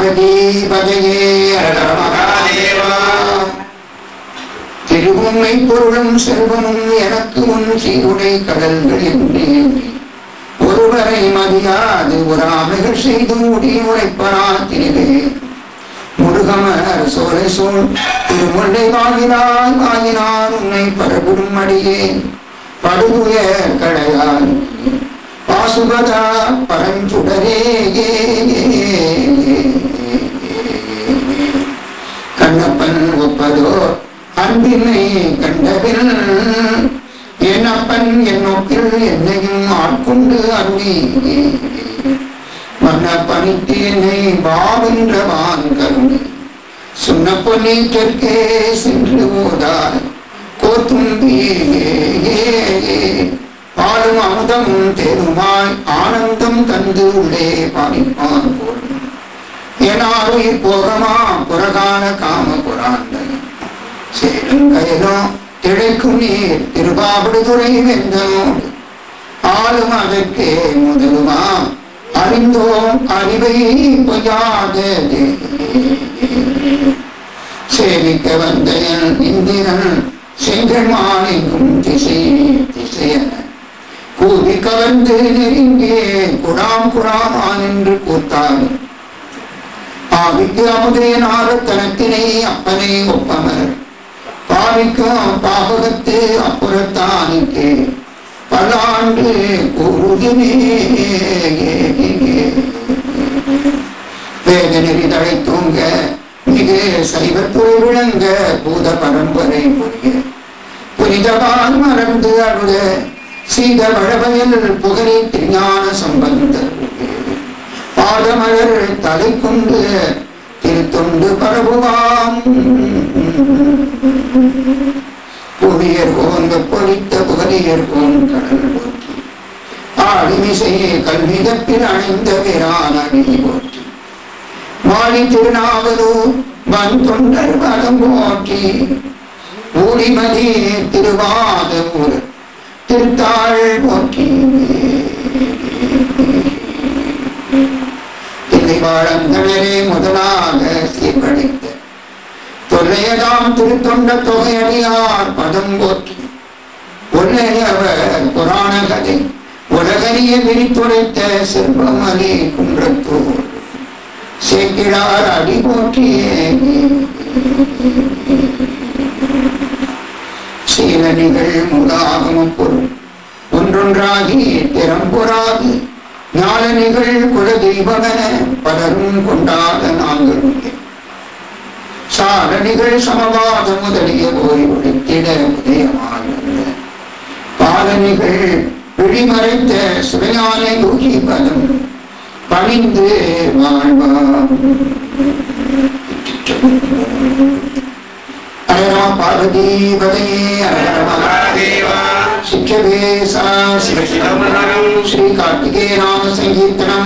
பார்வதிபதையே மகாதேவா. திருவுண்மை பொருளும் செல்வமும் எனக்கு முன் சீருடை கடல்கள் என்று ஒருவரை மதியாது ஒரு ஆமைகள் செய்து முடி உரைப்பராத்தினே முருகமர் சோலை சோல் திருமுல்லை வாங்கினாய் வாங்கினார் உன்னை பரவிடும் அடியே படுகுயர் கடையாய் பாசுபதா பரஞ்சுடரே கண்ணப்பன் ஒப்பதோ அன்பினை கண்டபின் என்னப்பன் என் நோக்கில் என்னையும் ஆட்கொண்டு அருளி மன்ன பணித்து என்னை பாவென்றவான் கருணை சொன்ன பொன்னி தெற்கே சென்று ஓதாய் கோத்தும்பியே பாலும் அமுதம் தேருமாய் ஆனந்தம் தந்து உள்ளே பாணிப்பான் போலும் எனாருயிர் போகமா புறகான காம புராந்தன் சேரும் கயலும் திளைக்கும் நீர் திருபாவடுதுறை வெந்தனோடு ஆளும் அதற்கே முதலுமா அறிந்தோம் அறிவை பொய்யாதே சேவிக்க வந்த இந்திரன் செங்கல்மானைக்கும் திசை திசையன கூவி கவர்ந்து நெருங்கே குடாம் குடாமான் என்று கூத்தாடு ஆவிக்கு அமுதேன் ஆரத்தனத்தினை அப்பனை ஒப்பமர் பாவிக்கும் பாவகத்து அப்புறத்தானுக்கு பல்லாண்டு கூறுதுமே வேத நெறி தடை தூங்க மிகு சைவத்துறை விளங்க பூத பரம்பரை புரிய புனிதவான் மறந்து அழுத சீத வழவயல் புகழை திருஞான சம்பந்தர் பாதமலர் தலை கொண்டு திருத்தொண்டு பரவுவாம் புவியர் கோங்க பொழித்த புகழியர் கோன் கடல் போற்றி ஆடிமிசையை கல்விதப்பில் அணைந்த வீரான அடிமை போற்றி மாடி திருநாவலூர் வன் தொண்டர் பதம் போற்றி ஊடிமதி திருவாதூர் திருத்தாள் போற்றி திரைவாழங்களே முதலாக சீர்படைத்த தொல்லையதாம் திருத்தொண்ட தொகையடியார் பதம் போற்றி ஒல்லையவர் புராண கதை உலகறிய விரித்துரைத்த செல்வமலி குன்றத்தூர் சேக்கிழார் அடி போற்றியே சீலனிகள் மூலாகம பொருள் ஒன்றொன்றாகி திறம்புறாது ஞானனிகள் குல தெய்வமென பலரும் கொண்டாட நாங்கள் சாரணிகள் சமவாத முதலிய போய் ஒழித்திட உதயமான பாலனிகள் விழிமறைத்த சிவஞான யோகி பலம் பணிந்து வாழ்வார். அரரா பார்வதி பதையே அரர மகாதேவா. शिक्षवे सा श्री कार्तिकेय नाम संकीर्तनम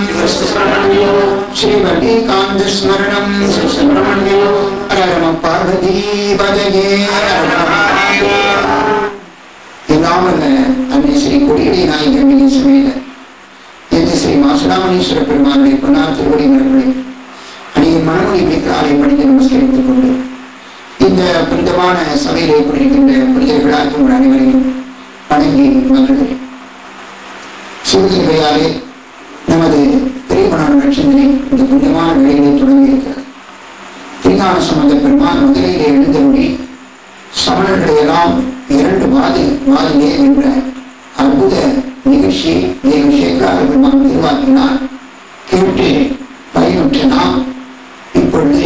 श्री वल्लीकांत स्मरणम सुब्रह्मण्यो हर नमः पार्वती पदये नामल अन्य श्री कोडियडी नायक मिनी समेत यदि श्री मासुरामणीश्वर பெருமானை பொன்னார் திருவடி மலர்களை அடியின் மனமொழி மிக்காரை பணிந்து நமஸ்கரித்துக் கொண்டு இந்த புனிதமான சபையிலே கூடியிருக்கின்ற புனிதர்களாக உங்கள் அனைவரையும் வணங்கி மகிழ்கிறேன். சூழ்நிலையாலே நமது திரைப்பட நட்சத்திரை இந்த புனிதமான வேலைகளை தொடங்கி இருக்கிறது. திருஞான சம்பந்த பெருமான் முதலிலே எழுந்தபடி சமணர்களை எல்லாம் இரண்டு வாதிலே என்ற அற்புத நிகழ்ச்சி சேகராக பெருமான் திருவாக்கினார். கேட்டு பயனுற்ற நாம் இப்பொழுது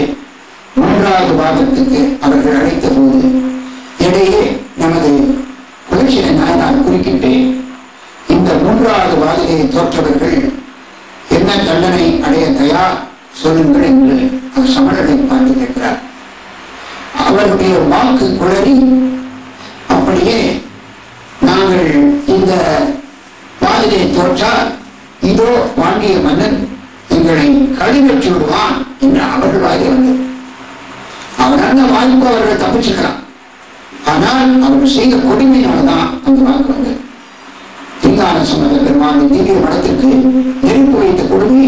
மூன்றாவது வாதத்துக்கு அவர்கள் அழைத்த போது இடையே நமது புரட்சியை நாயனார் குறுக்கிட்டு இந்த மூன்றாவது வாதிலையை தோற்றவர்கள் என்ன தண்டனை அடைய தயார் சொல்லுங்கள் என்று அவர் சமணரை பார்த்து கேட்கிறார். அவருடைய வாக்கு குளறி அப்படியே நாங்கள் இந்த வாதிலை தோற்றால் இதோ வாங்கிய மன்னன் எங்களை கழிவற்றி விடுவான் என்று அவர்கள் வாதி வந்தது. அவர் அந்த வாய்ப்பு அவர்கள் தப்பிச்சுக்கலாம். ஆனால் அவர்கள் செய்த கொடுமையினால்தான் அந்த வாக்கு வந்தது. திருஞான சம்பந்த பெருமானின் திவ்ய மடத்திற்கு நெருப்பு வைத்த கொடுமை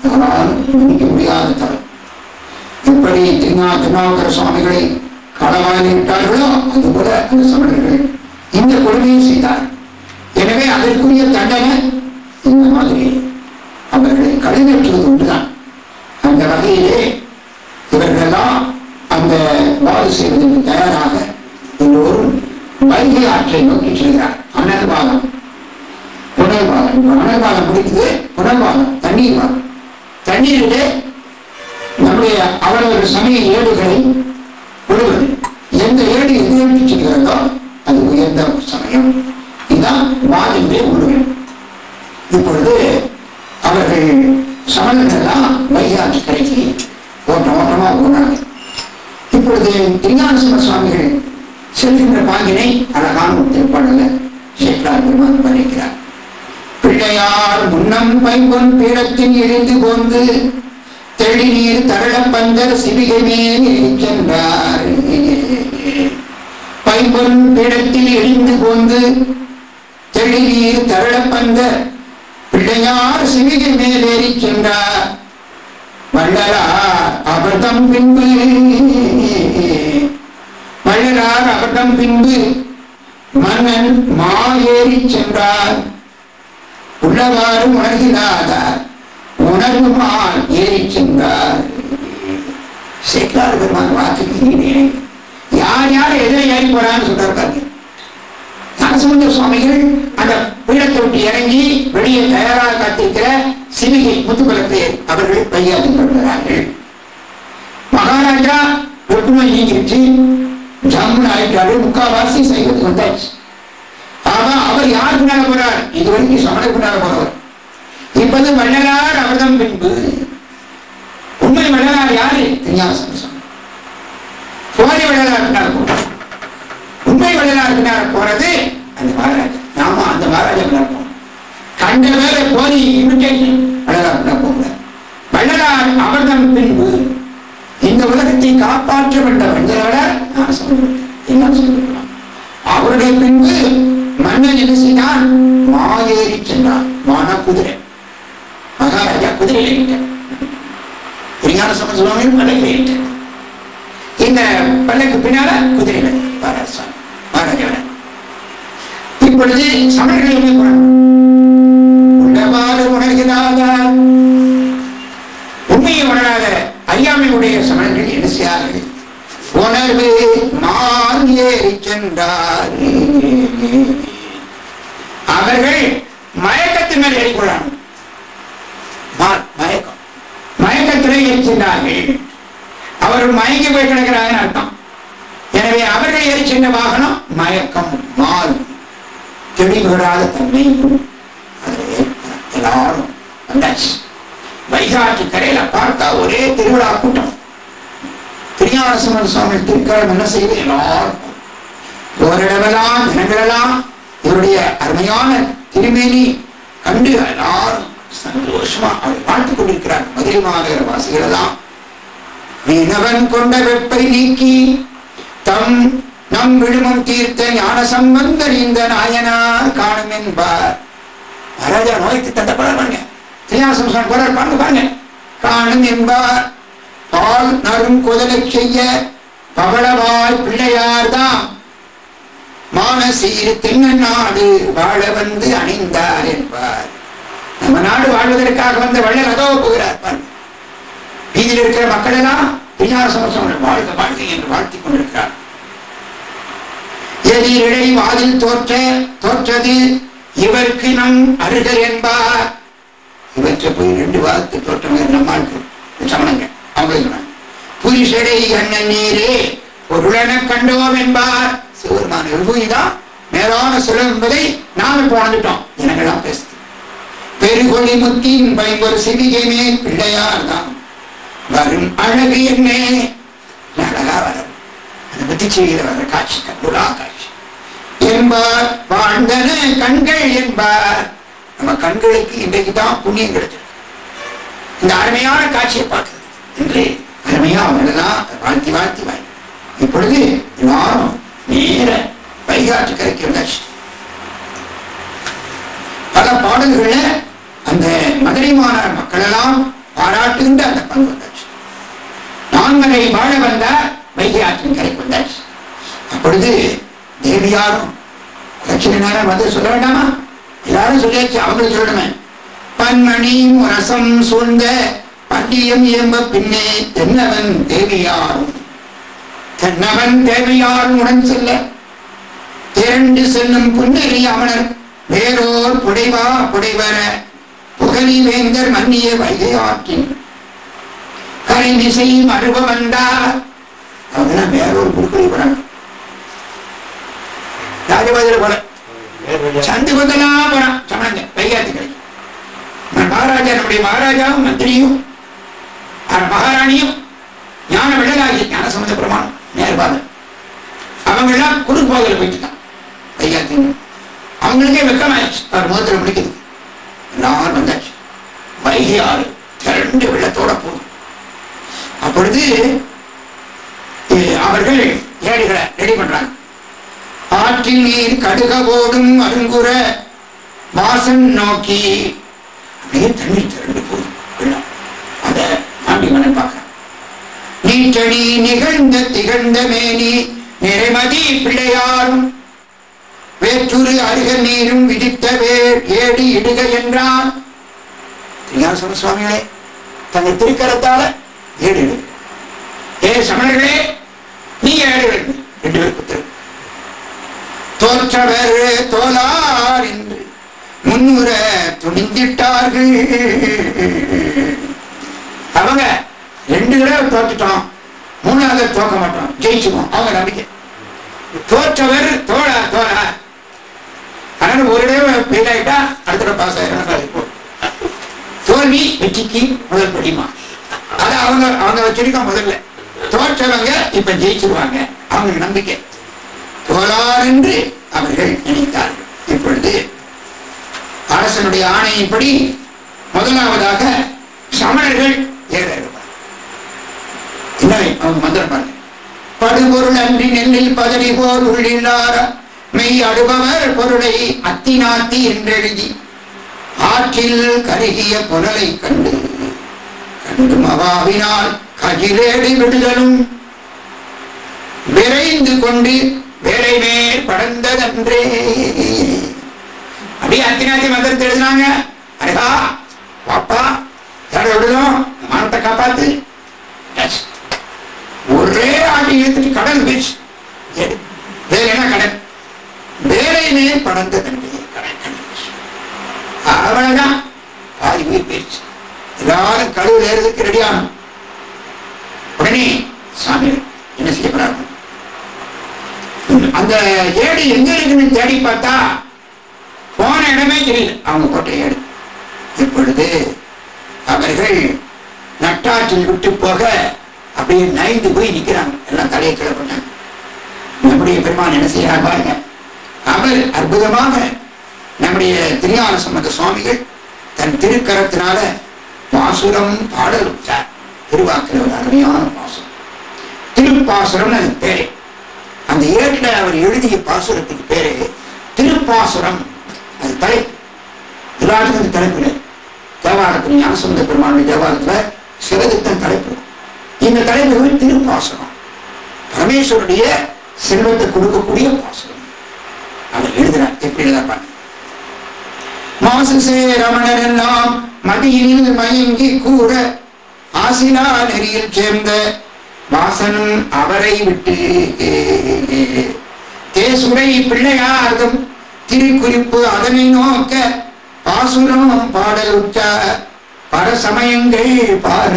யாராலும் மன்னிக்க முடியாத தரம். எப்படி திருநாவுக்கர சுவாமிகளை களவாங்கி விட்டார்களோ அதுபோல அந்த சமணர்கள் இந்த கொடுமையை செய்தார். எனவே அதற்குரிய தண்டனை இந்த மாதிரி அவர்களை கழுவேற்றுவது உண்டுதான். அந்த வகையிலே இவர்களெல்லாம் அந்த வாது செய்வதற்கு தயாராக எல்லோரும் வைகை ஆற்றை நோக்கி செல்கிறார். அனல்வாதம் புனல்வாதம், அனல்வாதம் முடிக்குது, புனல்வாதம் தண்ணீர் வாதம். தண்ணீரிலே நம்முடைய அவரவர் சமய ஏடுகளை விடுவது. எந்த ஏடு எதிர்த்து செல்கிறதோ அது உயர்ந்த சமயம். இதுதான் வாதிலே உருவம். இப்பொழுது அவர்கள் சமணர்கள்லாம் வைகாட்சி கரைக்கு ஓட்டமா போனாங்க. இப்பொழுது திருஞானசம்பந்த சுவாமிகள் செல்கின்ற பாங்கினை அழகான ஒரு திருப்பாடல சேக்கலார் பெருமான் பண்ணிக்கிறார். பிள்ளையார் முன்னம் பைம்பொன் பீடத்தில் இழிந்து போந்து தெளிநீர் தரள பந்தர் சிவிகை மேல் சென்றார். பைம்பொன் பீடத்தில் இழிந்து போந்து தெளிநீர் தரள பந்தர் பிள்ளையார் சிவிகை மேல் ஏறி சென்றார். வள்ளலார் அபர்தம் பின்பு வள்ளலார் அபர்தம் பின்பு மன்னன் மா ஏறி சென்றார். உள்ளவாறு உணர்கிறாதார் உணர்வுமால் ஏறி சென்றார். சேக்கலார் பெருமான் வாக்குகிறீனே யார் யார் எதை ஏறி போறான்னு சொல்றாரு. ஞானசம்பந்த சுவாமிகள் அந்த பீடத்தை விட்டு இறங்கி வெளியே தயாராக காத்திருக்கிற சிவிகை முத்துக்குளத்தை அவர்கள் வைகாட்டி கொள்கிறார்கள். மகாராஜா ஒற்றுமை நீங்கிருச்சு, ஜம்முன்னு ஆயிட்டாரு, முக்காவாசி சைவத்துக்கு வந்தாச்சு. ஆமா, அவர் யாருக்கு மேல போறார்? இதுவரைக்கும் சமணருக்கு மேல போறவர். இப்போது வள்ளலார் அவர்தம் பின்பு. உண்மை வள்ளலார் யாரு? திருஞானசம்பந்த சுவாமி. போலி வள்ளலார் பின்னால் போறார். உண்மை வள்ளலார் பின்னால் போறது அந்த மகாராஜா. நாம அந்த மகாராஜா பின்னால் போறோம். கண்ட வேலை போலி இமிட்டேஷன் வள்ளலார் பின்னால் போகிறார். வள்ளலார் அவர்தம் பின்பு இந்த உலகத்தை காப்பாற்ற வேண்ட வள்ளலார் அவருடைய பின்பு மன்னன் என்ன செய்தான்? மாயேறி சென்றான். மான குதிரை. மகாராஜா குதிரையில் ஏறிட்டார். திருஞானசம்பந்த சுவாமி பல்லக்கில் ஏறிட்டார். இந்த பல்லக்கு பின்னால குதிரைகள் மகாராஜா. இப்பொழுது சமணர்களுமே உள்ளவாறு உணர்கிறாக உண்மையை உணராத அறியாமையுடைய சமணர்கள் என்ன செய்யார்கள்? உணர்வு மால் ஏறி சென்றார். அவர்கள் மயக்கத்தின் மேல் ஏறிக்கொள்ளாங்க. மயக்கம் மயக்கத்திலே ஏறி சென்றார்கள். அவர்கள் மயங்கி போய் கிடக்கிறார்கள் அர்த்தம். எனவே அவர்கள் ஏறி சென்ற வாகனம் மயக்கம், மால், தெளிவுறாத தன்மை. எல்லாரும் வந்தாச்சு. வைகாட்டி கரையில பார்த்தா ஒரே திருவிழா கூட்டம். திருஞானசம்பந்த சுவாமி திருக்காலம் என்ன செய்து எல்லாரும் ஓரிடமெல்லாம் தினங்களெல்லாம் இவருடைய அருமையான திருமேனி கண்டு எல்லாரும் சந்தோஷமா அவர் வாழ்த்துக் கொண்டிருக்கிறார். மதுரை மாநகர வாசிகள் எல்லாம் மீனவன் கொண்ட வெப்பை நீக்கி தம் நம் விழுமம் தீர்த்த ஞான சம்பந்தர் இந்த நாயனார் காணும் என்பார். மகாராஜா நோய்க்கு தந்த பாருங்க. திருஞானசம்பந்த போறார் பாருங்க. காணும் என்பார். பால் நரும் குதலை செய்ய பவளவாய் பிள்ளையார் தான் மானசீர் தென்னாடு வாழ வந்து அணிந்தார் என்பார். நம்ம நாடு வாழ்வதற்காக வந்த வள்ளல் அதோ போகிறார். வீதியில் இருக்கிற மக்கள் எல்லாம் திருஞானசம்பந்த வாழ்க வாழ்க என்று வாழ்த்திக் கொண்டிருக்கிறார். எதிரிடை வாதில் தோற்றது இவருக்கு நம் அருகர் என்பார். இவற்றை போய் 2 வாதத்து தோற்றம் நம்மாளுக்கு சமணங்க அவங்க சொன்னாங்க. புரிஷடை அண்ணன் நீரே பொருளென கண்டோம் என்பார். சிவருமான விபூதிதான் மேலான செலவு என்பதை நாம இப்போ வந்துட்டோம். ஜனங்களாம் பேசுது. பெருகொழி முத்தின் பயன்பொரு சிவிகை மேல் பிள்ளையார் தான் வரும் அழகு என்ன அழகா வரும். அதை பத்தி செய்கிற வர காட்சி கண்டுலா காட்சி என்பார். வாழ்ந்தன கண்கள் என்பார். நம்ம கண்களுக்கு இன்றைக்கு தான் புண்ணியம் கிடைச்சிருக்கு இந்த அருமையான காட்சியை பார்க்கிறது என்று அருமையா அவர்களெல்லாம் வாழ்த்தி வாழ்த்தி வாய். இப்பொழுது எல்லாரும் நேர வைகாட்டு கரைக்கு வந்தாச்சு. பல பாடல்கள அந்த மதுரை மாநகர மக்கள் எல்லாம் பாராட்டுகின்ற அந்த பங்கு வந்தாச்சு. மாமலை வாழ வந்தார், வைகை ஆற்றின் கரைக்கு வந்தார். அப்பொழுது தேவியாரும் லட்சுமி நேரம் வந்து சொல்ல வேண்டாமா? எல்லாரும் சொல்லியாச்சு, அவங்களும் சொல்லணுமே. பன்மணி முரசம் சூழ்ந்த பண்டியம் ஏம்ப பின்னே தென்னவன் தேவியாரும் உடன் செல்ல திரண்டு செல்லும் புன்னெறி அமனர் வேறோர் புடைவா புடைவர புகழி வேந்தர் மன்னிய வைகை ஆற்றின் கரை மிசை மறுப வந்தார். அவங்க வேறொரு புடுக்கொழி போறாங்க. ராஜபாதையில போல சந்து பந்தெல்லாம் போறான் சமணங்க வைகாத்தி கரை. மகாராஜா, நம்முடைய மகாராஜாவும் மந்திரியும் மகாராணியும் ஞான விடலாகி ஞான சம்பந்த பிரமாணம் நேர்பாதை அவங்க எல்லாம் குறுக்கு பாதையில் போயிட்டு வைகாத்தி. அவங்களுக்கே வெக்கமாயிடுச்சு, அவர் முகத்தில் முடிக்குது. எல்லாரும் வந்தாச்சு. வைகை ஆறு திரண்டு வெள்ளத்தோட போகும். அப்பொழுது அவர்கள் ஏடுகளை ரெடி பண்றாங்க. ஆற்றில் நீர் கடுகவோடும் அருங்குற வாசன் நோக்கி அப்படியே தண்ணீர் திரண்டு போகுது வெள்ளம். அதை தாண்டி மன பார்க்க நீச்சடி நிகழ்ந்த திகழ்ந்த மேனி நிறைமதி பிள்ளையாரும் வேற்றுரு அருக நீரும் விதித்த வேர் ஏடி இடுக என்றான். திருஞான சுவாமிகளே தங்கள் திருக்கரத்தால ஏடு இடு. ஏ சமணர்களே, நீ ஏடு இடு. 2 பேருக்கு தோற்றவர் தோலார் என்று முன்னுற துணிந்திட்டார்கள். அவங்க 2 தடவை தோற்றுட்டோம், 3வது தோக்க மாட்டோம், ஜெயிச்சுவோம். அவங்க நம்பிக்கை. தோற்றவர் தோழா தோழா. அதனால ஒரு தடவை ஃபெயில் ஆயிட்டா அடுத்த தடவை பாஸ் ஆயிரம். தோல்வி வெற்றிக்கு முதல் படிமா. அதை அவங்க வச்சிருக்க முதல்ல. தோற்றவங்க இப்ப ஜெயிச்சிருவாங்க, அவங்க நம்பிக்கை. தோழார் என்று அவர்கள் நினைத்தார்கள். இப்பொழுது அரசனுடைய ஆணையின்படி முதலாவதாக சமணர்கள் ஏற இருப்பார். என்ன அவங்க மந்திரம் பாருங்க. படுபொருள் அன்றி நெல்லில் பதவி போர் உள்ளில்லார மெய் அடுபவர் பொருளை அத்திநாத்தி என்றெழுதி ஆற்றில் கருகிய பொருளை கண்டு மவாவினால் கஜிலேடி விடுதலும் விரைந்து கொண்டு வேலை மேல் படர்ந்ததன்றே. அப்படியே அத்திநாத்தி மந்திரத்தை எழுதினாங்க. அடா பாப்பா யாரை விடுதலும் மானத்தை காப்பாத்து. ஒரே ஆட்டி எடுத்துட்டு கடல் பீச் வேலைனா கடல் வேலை மேல் படர்ந்ததன்றே. அவ்வளவுதான், பாதி உயிர் போயிடுச்சு. எல்லாரும் கழுவு ஏறதுக்கு ரெடியாகும். உடனே சாமி என்ன செய்ய போறாங்க? அந்த ஏடு எங்க இருக்குன்னு தேடி பார்த்தா போன இடமே தெரியல. அவங்க போட்ட ஏடு. இப்பொழுது அவர்கள் நட்டாற்றில் விட்டு போக அப்படியே நைந்து போய் நிக்கிறாங்க. எல்லாம் தலையை கிளப்பினாங்க. நம்முடைய பெருமான் என்ன செய்யறாங்க பாருங்க. அவர் அற்புதமாக நம்முடைய திருஞான சம்பந்த சுவாமிகள் தன் திருக்கரத்தினால பாசுரம் பாடல் திருவாக்கில் ஒரு அருமையான பாசுரம், திருப்பாசுரம் அது பேரு. அந்த ஏட்டில் அவர் எழுதிய பாசுரத்துக்கு பேரு திருப்பாசுரம். அது தலைப்பு. எல்லாத்துக்கும் தலைப்பு. தேவாரத்தில் ஞானசம்பந்த பெருமானுடைய தேவாரத்தில் சிவதத்தன் தலைப்பு. இந்த தலைப்பு திருப்பாசுரம். பரமேஸ்வருடைய செல்வத்தை கொடுக்கக்கூடிய பாசுரம் அவர் எழுதுறார். எப்படி எழுதாப்பாங்க? மாசுசே ரமணர் எல்லாம் மதியில் மயங்கி கூற ஆசிலா நெறியில் சேர்ந்த வாசனும் அவரை விட்டு தேசுரை பிள்ளையார்தம் திருக்குறிப்பு அதனை நோக்க பாசுரம் பாடல் உற்ற பரசமயங்கள் பார.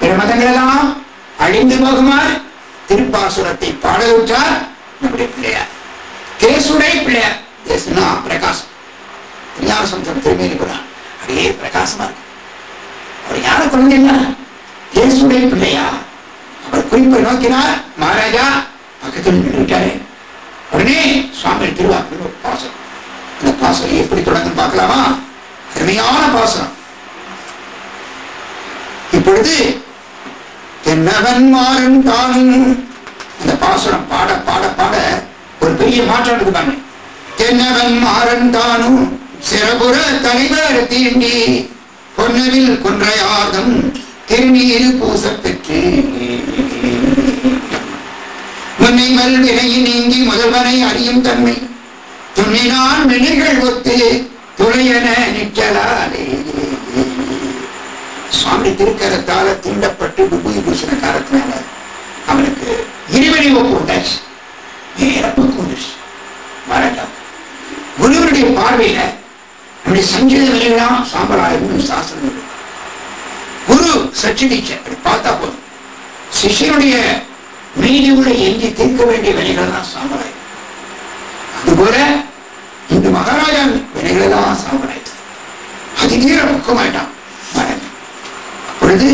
பிற மதங்களெல்லாம் அழிந்து போகுமாறு திருப்பாசுரத்தை பாடல் உற்றார் நம்முடைய பிள்ளையார். தேசுரை பிள்ளையார். தேசுனா பிரகாசம். ஞான சம்பந்தம் திரும்பி போறான். அப்படியே பிரகாசமா இருக்கு. அவர் யார குழந்தைங்களா? தேசுடைய பிள்ளையா. அவர் குறிப்பை நோக்கினார். மகாராஜா பக்கத்தில் நின்றுட்டாரு. உடனே சுவாமி திருவாக்கு ஒரு பாசனம். அந்த பாசனம் எப்படி தொடர்ந்து பார்க்கலாமா? அருமையான பாசனம். இப்பொழுது தென்னவன் மாறன் தானும் அந்த பாசனம் பாட பாட பாட ஒரு பெரிய மாற்றம் இருக்குதாங்க. தென்னவன் மாறன் தானும் சிறபுற தலைவர் தீண்டி பொன்னவில் கொன்றையார்தம் திருநீரு பூச பெற்று முன்னைவல் வினையை நீங்கி முதல்வனை அறியும் தன்மை துணினால் வினைகள் ஒத்து துளையன நிற்றலாலே. சுவாமி திருக்கரத்தால தீண்டப்பட்டு விபூதி பூசின காலத்தினால அவனுக்கு இருவரை ஒப்பு உண்டாச்சு. நேரப்புக்கு வந்துருச்சு. வரலாம் குருவனுடைய பார்வையில நம்முடைய சஞ்சீத விலைகளாம் சாம்பலாயிரம் சாஸ்திரம். குரு சச்சிடிச்ச அப்படி பார்த்தா போதும். சிஷியனுடைய மீதி உள்ள எஞ்சி தீர்க்க வேண்டிய வினைகள் தான் சாம்பலாயிரம். அதுபோல இந்த மகாராஜா வினைகள் எல்லாம் சாம்பலாயிடுது. அது தீர முக்கமாயிட்டான். அப்பொழுது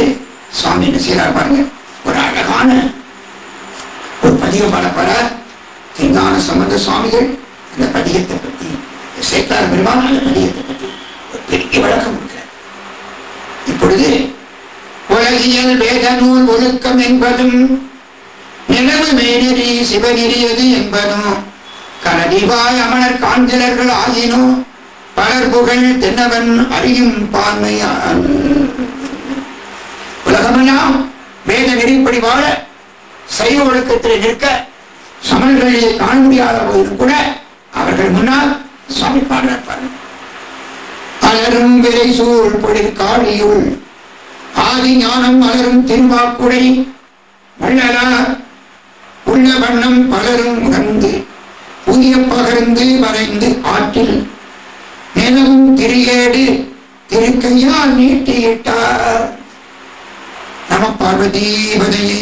சுவாமி என்ன செய்யறாரு பாருங்க. ஒரு அழகான ஒரு பதிகம் பாடப்பட திருஞான சம்பந்த சுவாமிகள் அந்த பதிகத்தை பற்றி சேக்கலார் பெருமான் அந்த பதிகத்தை பற்றி ஒரு பெரிய விளக்கம் கொடுக்கிறார். இப்பொழுது உலகியல் வேத நூல் ஒழுக்கம் என்பதும் நிலவு மேனெறி சிவநெறியது என்பதும் கலடிவாய் அமலர் காண்கிறர்கள் ஆகினோ பலர் புகழ் தென்னவன் அறியும் பான்மையான். உலகமெல்லாம் வேத நெறிப்படி வாழ சைவ ஒழுக்கத்தில் நிற்க சமன்களிலே காண முடியாத போதும் கூட அவர்கள் முன்னால் சுவாமி பாடுறார். அலரும் விரை சூழ் பொழில் காழியுள் ஆதி ஞானம் அலரும் திருவாக்குடை வள்ளலார் உள்ள வண்ணம் பலரும் உணர்ந்து புதிய பகர்ந்து வரைந்து ஆற்றில் நிலவும் திரியேடு திருக்கையால் நீட்டியிட்டார். நம பார்வதீபதையே.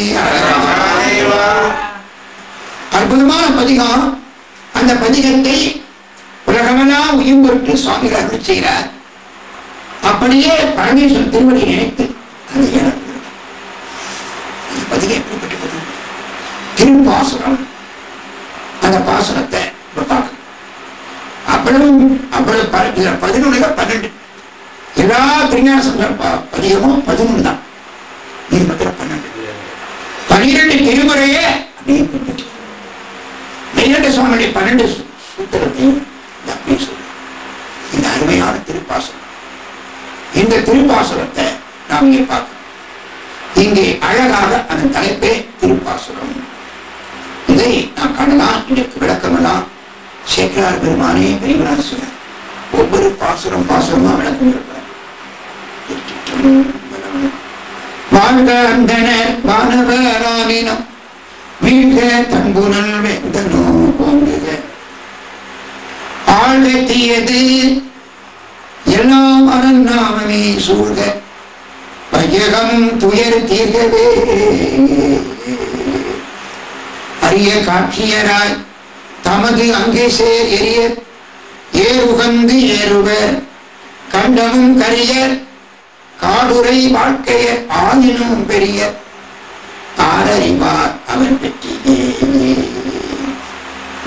அற்புதமான பதிகம். அந்த பதிகத்தை உலகமெல்லாம் உயிர்பொருட்டு சுவாமிகள் அருள் செய்கிறார். அப்படியே பரமேஸ்வரன் திருவடி நினைத்து பதிகம் எப்படிப்பட்டது திருப்பாசுரம். அந்த பாசுரத்தை பார்க்கணும். அவ்வளவு 11 12 எல்லா திருஞான சம்பந்த பதிகமும் 11 தான். இது மட்டும் 12 திருமுறையே அப்படியே பின்பற்றி மெய்கண்ட சுவாமியுடைய 12 சூத்திரத்தையும் அப்படியே சொல்லு. இந்த அருமையான திருப்பாசுரம். இந்த திருப்பாசுரத்தை நாம் இங்கே பார்க்கணும். இங்கே அழகாக அந்த தலைப்பே திருப்பாசுரம். இதை நாம் காணலாம். இதற்கு விளக்கமெல்லாம் சேக்கலார் பெருமானே பெரியவராக சொன்னார். ஒவ்வொரு பாசுரமா விளக்கம் இருப்பார். வாழ்க அந்தனர் வானவரானினம் வீழ்க தன்புணல் வெந்தனோ போங்குக ஆழ்க தீயது எல்லாம் அறநாமமே சூழ்க வையகம் துயர் தீர்கவே. அரிய காட்சியராய் தமது அங்கே சேர் எரிய ஏறுகந்து ஏறுவர் கண்டமும் கரியர் காடுரை வாழ்க்கைய ஆயினும் பெரிய ஆரறிவார் அவர் பெற்றியே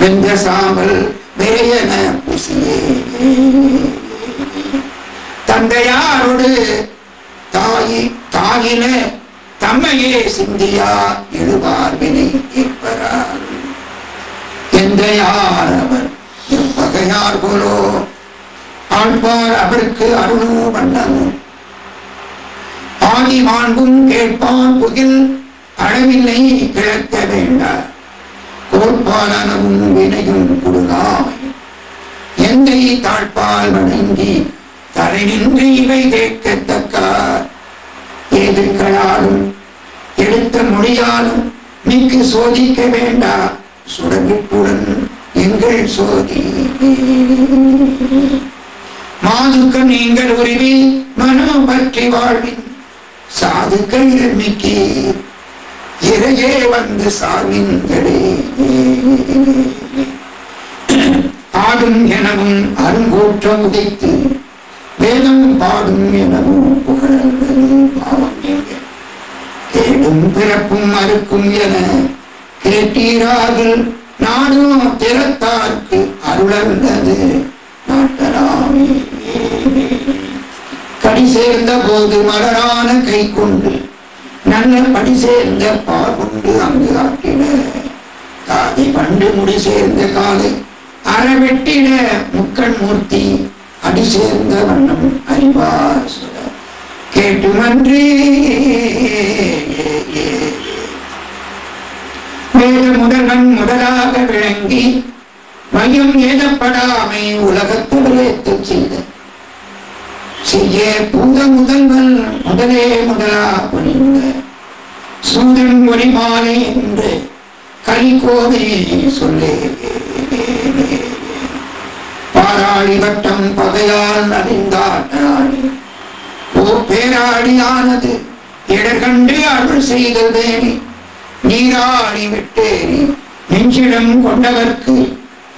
வெந்த சாம்பல் விரையன புசியே. தந்தையாரோடு தாயின தம்மையே சிந்தியா எழுவார் வினை ஏற்பரார். எந்த யார் அவர் எவ்வகையார் போலோ ஆழ்வார் அவருக்கு அருணோ வண்ணனும் ஆதி மாண்பும் கேட்பான் புகில் அளவில்லை கிழக்க வேண்டார் கோட்பாலனவும் வினையும் கொடுகாய் எந்தை தாழ்பால் வணங்கி தரை நின்று இவை கேட்கத்தக்கார். எதிர்களாலும் எடுத்த மொழியாலும் நீக்கு சோதிக்க வேண்டா சுடவிப்புடன் எங்கள் சோதி. மாதுக்க நீங்கள் உருவி மனோ பற்றி வாழ்வின் சாதுக்கள் மிக்கி இறையே வந்து சார்வின்களே. ஆடும் எனவும் அருங்கூற்றம் உதைத்து வேதம் பாடும் எனவும் புகழல்கள் பாவம் எங்க கேடும் பிறப்பும் அறுக்கும் என கேட்டீராகில் நாடும் திறத்தார்க்கு அருளல்லது நாட்டலாமே. கடி சேர்ந்த போது மலரான கை கொண்டு நல்ல படி சேர்ந்த பால் கொண்டு அங்கு ஆட்டின காதை பண்டு முடி சேர்ந்த காலை அறவெட்டின முக்கண் மூர்த்தி அடி சேர்ந்த வண்ணம் அறிவார் கேட்டுமன்றே வேத முதல்வன் முதலாக விளங்கி மையம் ஏதப்படாமை உலகத்தவரேத்து செய்ய பூத முதல்வன் முதலே முதலா புரிந்த சூதன் ஒளிமாலை என்று கலிகோவை சொல்லே பாராளி வட்டம் பகையால் அறிந்தாள் ஓ பேராடியானது இடர்கண்டு அருள் செய்ததேனி நீராடி விட்டேனி நெஞ்சிடம் கொண்டவர்க்கு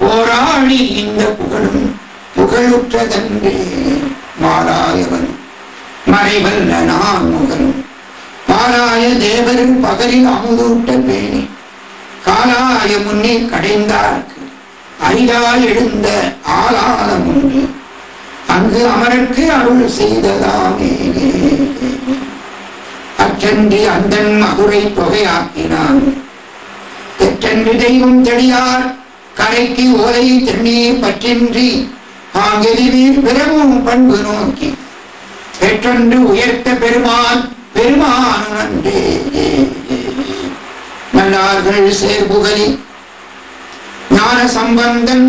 போராடி இந்த புகழும் புகழுற்றதன்றே மாலாயவன் மறைவல்ல நான் முகனும் பாலாய தேவரின் பகலில் அமுதூட்ட பேணி காலாய முன்னே கடைந்தார்க்கு அரிதாய் எழுந்த ஆளாலம் உண்டு அங்கு அமரற்கு அருள் செய்ததாமே அச்சன்றி அந்தன் மதுரை தொகையாக்கினான் தெற்றன்று தெய்வம் தெளியார் கரைக்கு ஓலை தென்னீர் பற்றின்றி ஆங்கெதிரில் பிறவும் பண்பு நோக்கி பெற்றொன்று உயர்த்த பெருமான் பெருமானே நல்லார்கள் சேர்புகலி ஞான சம்பந்தன்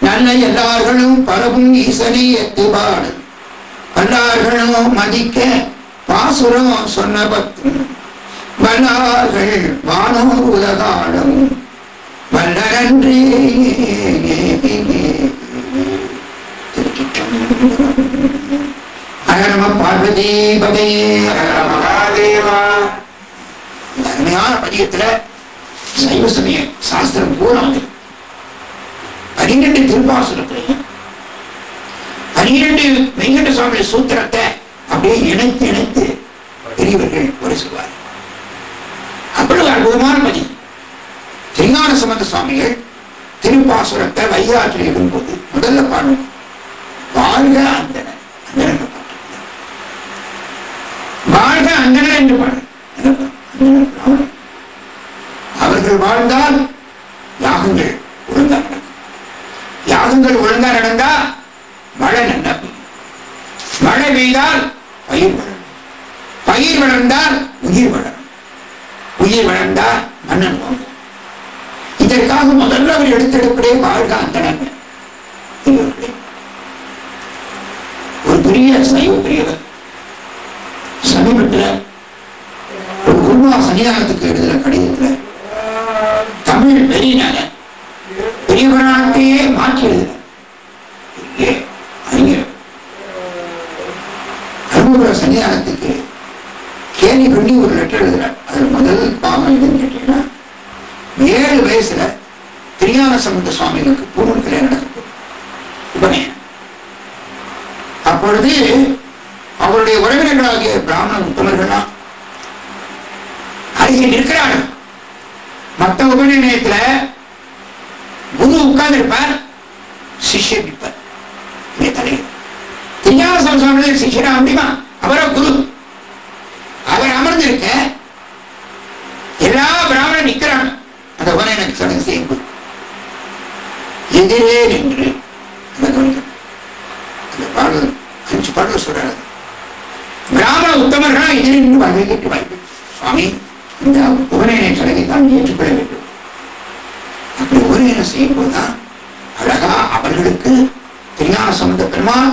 நல்ல எல்லார்களும் பரவும் ஈசனை எத்துபாடு வல்லார்களும் மதிக்க பாசுரம் சொன்ன பத்தும் வல்லார்கள் வானோர் உலகாடும் வல்லரன்றே அகரம பார்வதி பதையே மகாதேவா. அருமையான பதியத்துல சைவ சமய சாஸ்திரம் பூரா 12 திருப்பாசுரத்திலையும் 12 வெங்கட சுவாமி சூத்திரத்தை அப்படியே இணைத்து பெரியவர்கள் ஒரு சொல்வார். அவ்வளவு அற்புதமான பதியம். திருஞான சம்பந்த சுவாமிகள் திருப்பாசுரத்தை வையாற்றில் இடும்போது முதல்ல பாடல் வாழ்க அந்தனர், வாழ்க அந்தனர் என்று பாடல். அவர்கள் வாழ்ந்தால் யாகங்கள் ஒழுங்கா நடக்கும். யாகங்கள் ஒழுங்கா நடந்தா மழை நல்லா பெய்யும். மழை பெய்தால் பயிர் வளரும். பயிர் வளர்ந்தால் உயிர் வளரும். உயிர் வளர்ந்தால் மன்னன் வாங்கும். இதற்காக முதல்ல அவர் எடுத்தெடுப்பதே வாழ்க அந்தனர். ஒரு பெரிய சைவ பெரியவர் சமீபத்தில் ஒரு குருமா சன்னிதானத்துக்கு எழுதுற கடிதத்துல தமிழ் வெறியினால பெரிய புராணத்தையே மாற்றி எழுதுற அறிஞர் அரும்புற சன்னிதானத்துக்கு கேள்வி பண்ணி ஒரு லெட்டர் எழுதுறார். அது முதல் பாவம் எதுன்னு கேட்டீங்கன்னா 7 வயசுல திருஞான சம்பந்த சுவாமிகளுக்கு பூணூல் கல்யாணம் நடக்கும் உபநயனம். அப்பொழுது அவருடைய உறவினர்களாகிய பிராமண உத்தமர்கள்லாம் அருகே நிற்கிறார்கள். மற்ற உபநயனத்துல குரு உட்கார்ந்து இருப்பார், சிஷ்யர் நிற்பார் தலைவர். திருஞான சம்பந்த சுவாமிகள் சிஷ்யரா முடியுமா? அவரோ குரு. அவர் அமர்ந்திருக்க எல்லா பிராமணன் நிற்கிறாங்க. அந்த உபநயன சடங்கு செய்யும்போது எதிரே நின்று அந்த பாடல் 5 பாடல் சொல்றாரு. பிராமண உத்தமர்களா எதிரே நின்று வாழ்க்கை வாழ்க்கை சுவாமி இந்த உபநயன சடங்கை தான் ஏற்றுக்கொள்ள வேண்டும். அப்படி உபநயனம் செய்யும் போதுதான் அழகா அவர்களுக்கு திருஞான சம்பந்த பெருமாள்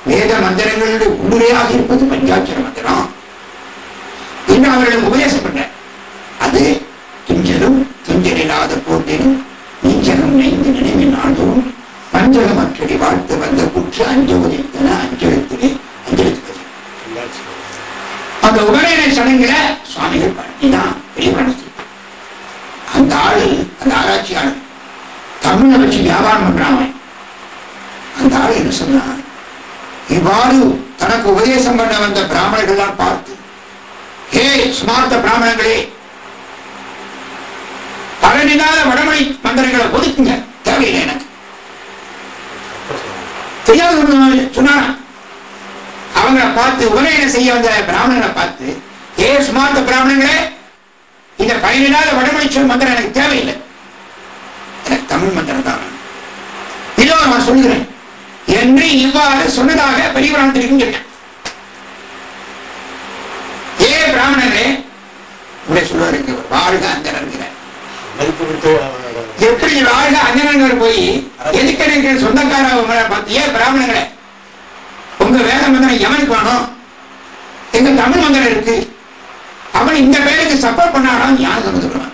வேத மந்திரங்களுடைய உள்ளுரையாக இருப்பது பஞ்சாட்சர மந்திரம் என்று அவர்களுக்கு உபதேசம் பண்ண. அது துஞ்சலும் துஞ்சலில்லாத போட்டினும் நீஞ்சலும் நைந்து நினைவின் ஆண்டும் பஞ்சகமற்றடி வாழ்த்து வந்த குற்று அஞ்சோதித்தன அஞ்செழுத்திலே அஞ்செழுத்து. அந்த உபநயன சடங்குல சுவாமிகள் பண்ணிதான் பெரிய மனசு. அந்த ஆளு அந்த ஆராய்ச்சியாளர் தமிழை வச்சு வியாபாரம் பண்றாங்க. அந்த ஆளு என்ன சொன்னா, இவ்வாறு தனக்கு உபதேசம் பண்ண வந்த பிராமணர்கள் பார்த்து, ஹே சுமார்த்த பிராமணங்களே, பலனில்லாத வடமொழி மந்திரங்களை ஒதுக்குங்க, தேவையில்லை எனக்கு தெரியாது சொன்னா. அவங்களை பார்த்து உபநயனம் செய்ய வந்த பிராமணர்களை பார்த்து, ஏ சுமார்த்த பிராமணங்களே, இந்த பயனில்லாத வடமொழி சொல் மந்திரம் எனக்கு தேவையில்லை, எனக்கு தமிழ் மந்திரம் தான் இதோ நான் சொல்கிறேன் என்று இவ்வாறு சொன்னதாக பெரியவரான் தெரிவிக்கிறேன். இப்படி சொல்லுவாரு, வாழ்க அஞ்சனங்கிற எப்படி வாழ்க அஞ்சனங்கிற போய் எதுக்கு இருக்கிற சொந்தக்கார பார்த்தியே பிராமணங்களை உங்க வேத மந்திரம் எவனுக்கு வேணும், எங்க தமிழ் மந்திரம் இருக்கு, அவன் இந்த பேருக்கு சப்போர்ட் பண்ணாலும் ஞான சம்பந்தப்படுவான்.